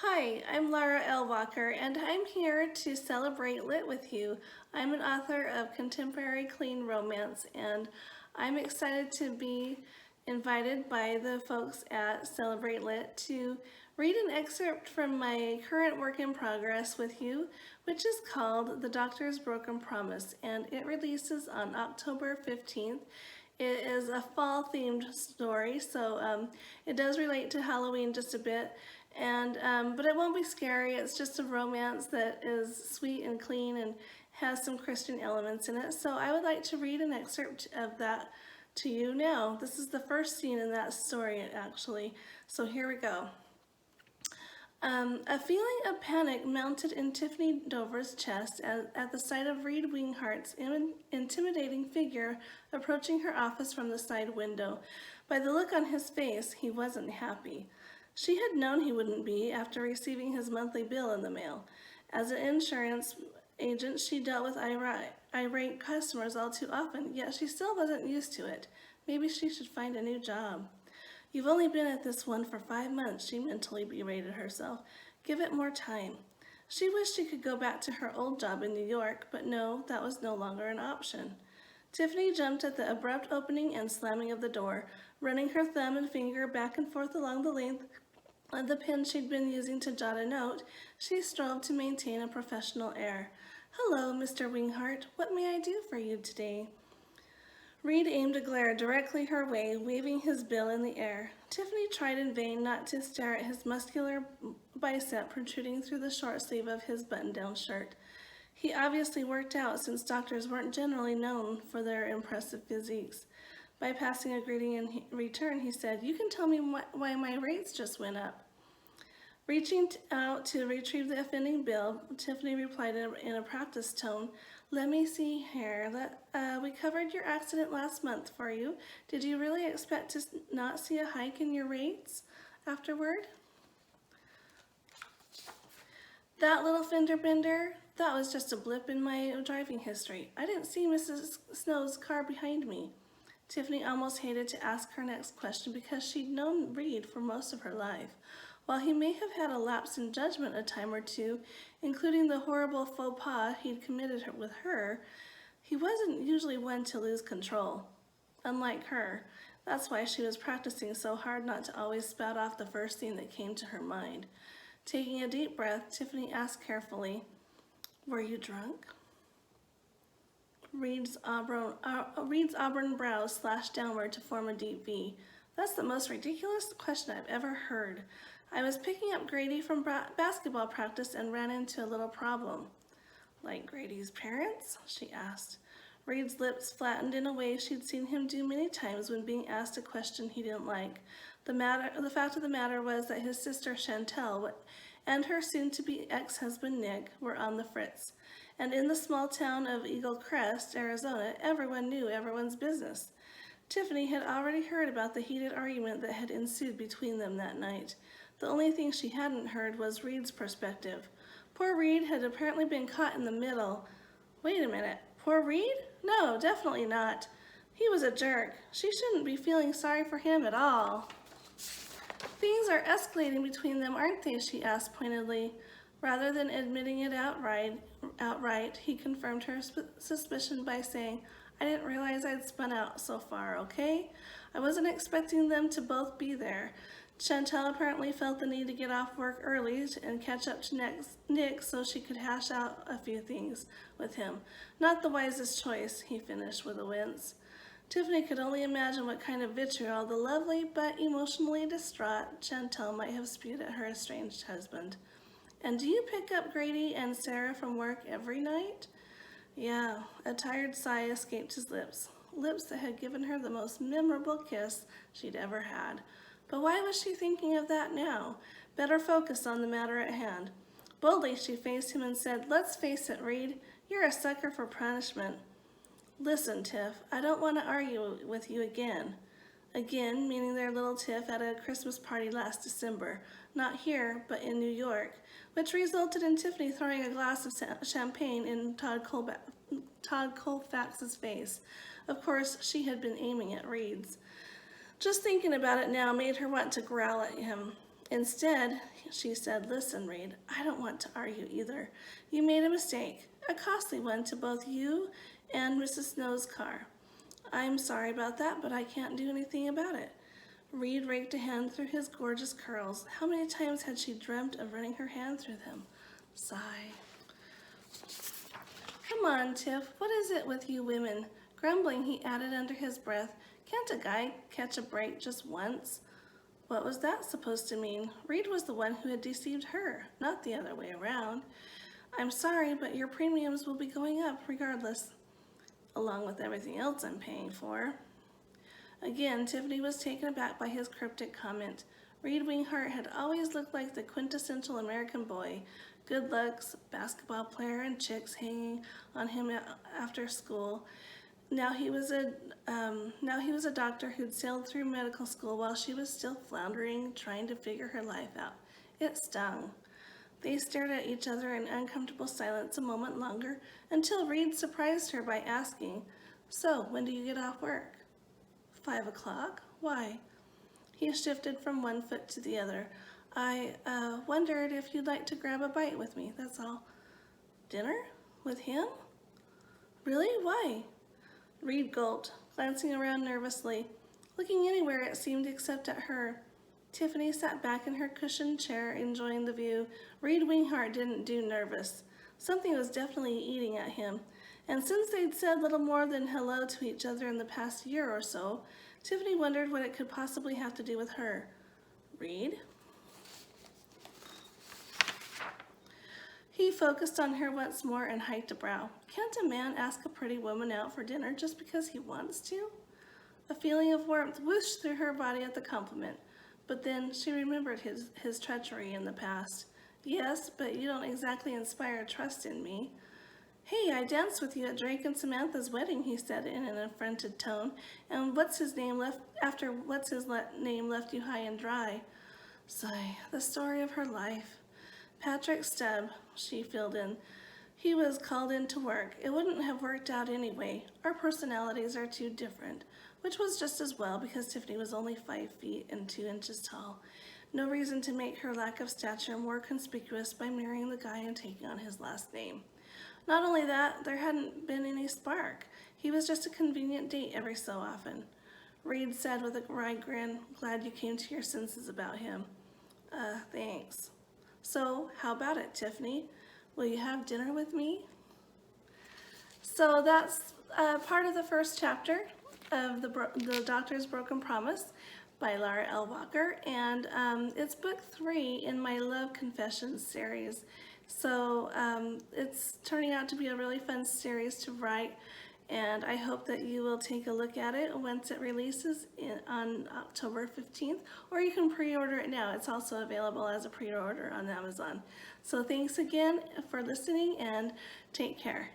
Hi, I'm Laura L. Walker, and I'm here to celebrate Lit with you. I'm an author of contemporary clean romance, and I'm excited to be invited by the folks at Celebrate Lit to read an excerpt from my current work in progress with you, which is called The Doctor's Broken Promise, and it releases on October 15th. It is a fall themed story, so it does relate to Halloween just a bit, and but it won't be scary. It's just a romance that is sweet and clean and has some Christian elements in it. So I would like to read an excerpt of that to you now. This is the first scene in that story, actually. So here we go. A feeling of panic mounted in Tiffany Dover's chest at the sight of Reed Winghart's intimidating figure approaching her office from the side window. By the look on his face, he wasn't happy. She had known he wouldn't be after receiving his monthly bill in the mail. As an insurance agent, she dealt with irate customers all too often, yet she still wasn't used to it. Maybe she should find a new job. You've only been at this one for 5 months, she mentally berated herself. Give it more time. She wished she could go back to her old job in New York, but no, that was no longer an option. Tiffany jumped at the abrupt opening and slamming of the door, running her thumb and finger back and forth along the length of the pen she'd been using to jot a note. She strove to maintain a professional air. Hello, Mr. Winghart. What may I do for you today? Reed aimed a glare directly her way, waving his bill in the air. Tiffany tried in vain not to stare at his muscular bicep protruding through the short sleeve of his button-down shirt. He obviously worked out, since doctors weren't generally known for their impressive physiques. Bypassing a greeting in return, he said, "You can tell me why my rates just went up." Reaching out to retrieve the offending bill, Tiffany replied in a practiced tone, "Let me see here. We covered your accident last month for you. Did you really expect to not see a hike in your rates afterward?" That little fender bender? That was just a blip in my driving history. I didn't see Mrs. Snow's car behind me. Tiffany almost hated to ask her next question because she'd known Reed for most of her life. While he may have had a lapse in judgment a time or two, including the horrible faux pas he'd committed with her, he wasn't usually one to lose control. Unlike her, that's why she was practicing so hard not to always spout off the first thing that came to her mind. Taking a deep breath, Tiffany asked carefully, "Were you drunk?" Reed's auburn brows slashed downward to form a deep V. "That's the most ridiculous question I've ever heard. I was picking up Grady from basketball practice and ran into a little problem." "Like Grady's parents?" she asked. Reed's lips flattened in a way she'd seen him do many times when being asked a question he didn't like. The fact of the matter was that his sister Chantel and her soon-to-be ex-husband Nick were on the fritz. And in the small town of Eagle Crest, Arizona, everyone knew everyone's business. Tiffany had already heard about the heated argument that had ensued between them that night. The only thing she hadn't heard was Reed's perspective. Poor Reed had apparently been caught in the middle. Wait a minute, poor Reed? No, definitely not. He was a jerk. She shouldn't be feeling sorry for him at all. "Things are escalating between them, aren't they?" she asked pointedly. Rather than admitting it outright, he confirmed her suspicion by saying, "I didn't realize I'd spun out so far, okay? I wasn't expecting them to both be there." Chantel apparently felt the need to get off work early and catch up to Nick so she could hash out a few things with him. Not the wisest choice, he finished with a wince. Tiffany could only imagine what kind of vitriol the lovely but emotionally distraught Chantel might have spewed at her estranged husband. "And do you pick up Grady and Sarah from work every night?" Yeah, a tired sigh escaped his lips that had given her the most memorable kiss she'd ever had. But why was she thinking of that now? Better focus on the matter at hand. Boldly she faced him and said, "Let's face it, Reed, you're a sucker for punishment." "Listen, Tiff, I don't want to argue with you again." Again, meaning their little tiff at a Christmas party last December. Not here, but in New York, which resulted in Tiffany throwing a glass of champagne in Todd Colfax's face. Of course, she had been aiming at Reed's. Just thinking about it now made her want to growl at him. Instead, she said, "Listen, Reed, I don't want to argue either. You made a mistake, a costly one to both you and Mrs. Snow's car. I'm sorry about that, but I can't do anything about it." Reed raked a hand through his gorgeous curls. How many times had she dreamt of running her hand through them? Sigh. "Come on, Tiff, what is it with you women?" Grumbling, he added under his breath, "Can't a guy catch a break just once?" What was that supposed to mean? Reed was the one who had deceived her, not the other way around. "I'm sorry, but your premiums will be going up regardless, along with everything else I'm paying for." Again, Tiffany was taken aback by his cryptic comment. Reed Winghart had always looked like the quintessential American boy. Good looks, basketball player, and chicks hanging on him after school. Now he was a doctor who'd sailed through medical school while she was still floundering, trying to figure her life out. It stung. They stared at each other in uncomfortable silence a moment longer until Reed surprised her by asking, "So, when do you get off work?" 5 o'clock? Why?" He shifted from one foot to the other. "I wondered if you'd like to grab a bite with me, that's all." "Dinner? With him? Really? Why?" Reed gulped, glancing around nervously. Looking anywhere, it seemed, except at her. Tiffany sat back in her cushioned chair, enjoying the view. Reed Winghart didn't do nervous. Something was definitely eating at him. And since they'd said little more than hello to each other in the past year or so, Tiffany wondered what it could possibly have to do with her. "Reed?" He focused on her once more and hiked a brow. Can't a man ask a pretty woman out for dinner just because he wants to? A feeling of warmth whooshed through her body at the compliment, but then she remembered his treachery in the past. "Yes, but you don't exactly inspire trust in me." "Hey, I danced with you at Drake and Samantha's wedding," he said in an affronted tone. "And what's his name left you high and dry?" Sigh, the story of her life. "Patrick Stubb," she filled in. "He was called in to work. It wouldn't have worked out anyway. Our personalities are too different," which was just as well because Tiffany was only 5 feet and 2 inches tall. No reason to make her lack of stature more conspicuous by marrying the guy and taking on his last name. Not only that, there hadn't been any spark. He was just a convenient date every so often. Reed said with a wry grin, "Glad you came to your senses about him." Thanks. "So, how about it, Tiffany? Will you have dinner with me?" So that's part of the first chapter of the Doctor's Broken Promise by Laura L. Walker, and it's book 3 in my Love Confessions series. So it's turning out to be a really fun series to write, and I hope that you will take a look at it once it releases on October 15th, or you can pre-order it now. It's also available as a pre-order on Amazon. So thanks again for listening, and take care.